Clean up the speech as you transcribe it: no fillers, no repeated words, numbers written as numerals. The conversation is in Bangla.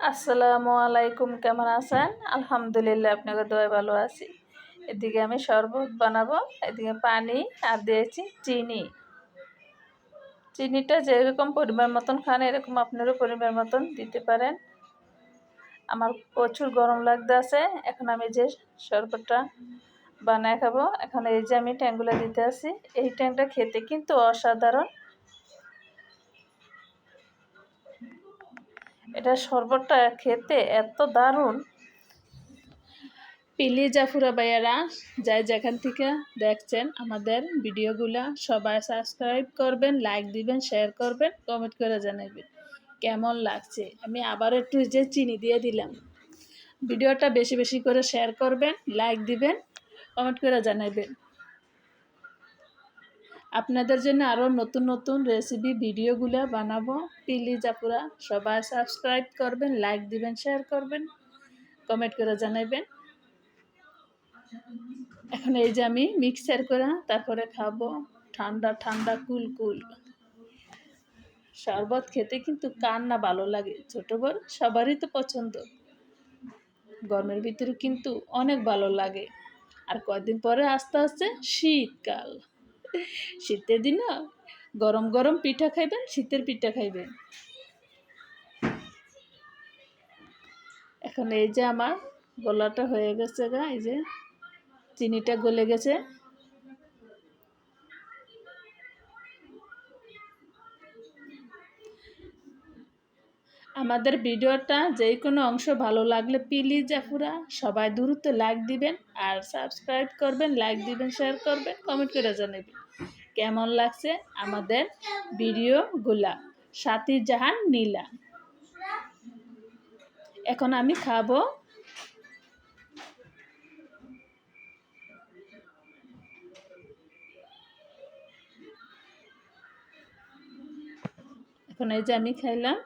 আসসালামু আলাইকুম, কেমন আছেন? আলহামদুলিল্লাহ, আপনাকে দোয়ায় ভালো আছি। এদিকে আমি শরবত বানাবো, এদিকে পানি আর দিয়েছি চিনি। চিনিটা যেরকম পরিমাণ মতন খান এরকম আপনারও পরিমাণ মতন দিতে পারেন। আমার প্রচুর গরম লাগতে আছে, এখন আমি যে শরবতটা বানায় খাবো। এখন এই যে আমি ট্যাংগুলো দিতে আসি, এই ট্যাংটা খেতে কিন্তু অসাধারণ। এটা শরবতটা খেতে এত দারুণ। প্লিজ জাফুরা ভাইয়ারা, যাই যেখান থেকে দেখছেন আমাদের ভিডিওগুলা, সবাই সাবস্ক্রাইব করবেন, লাইক দিবেন, শেয়ার করবেন, কমেন্ট করে জানাবেন কেমন লাগছে। আমি আবার একটু যে চিনি দিয়ে দিলাম। ভিডিওটা বেশি বেশি করে শেয়ার করবেন, লাইক দিবেন, কমেন্ট করে জানাবেন। আপনাদের জন্য আরও নতুন নতুন রেসিপি ভিডিওগুলো বানাবো। প্লিজ আপুরা সবাই সাবস্ক্রাইব করবেন, লাইক দিবেন, শেয়ার করবেন, কমেন্ট করে জানাবেন। এখন এই যে আমি মিক্সার করে তারপরে খাবো। ঠান্ডা ঠান্ডা কুল কুল শরবত খেতে কিন্তু কার না ভালো লাগে, ছোট বড় সবারই তো পছন্দ। গরমের ভিতরে কিন্তু অনেক ভালো লাগে। আর কয়েকদিন পরে আস্তে আস্তে শীতকাল। শীতের দিন গরম গরম পিঠা খাইবেন, শীতের পিঠা খাইবেন। এখন এই যে আমার গলাটা হয়ে গেছে গা, এই যে চিনিটা গলে গেছে। আমাদের ভিডিওটা যে কোনো অংশ ভালো লাগলে প্লিজ আপুরা সবাই দ্রুত লাইক দিবেন আর সাবস্ক্রাইব করবেন, লাইক দিবেন, শেয়ার করবেন, কমেন্ট করে জানাবেন কেমন লাগছে আমাদের ভিডিওগুলা। সাথী জাহান নীলা। এখন আমি খাবো। এখন এই যে আমি খাইলাম।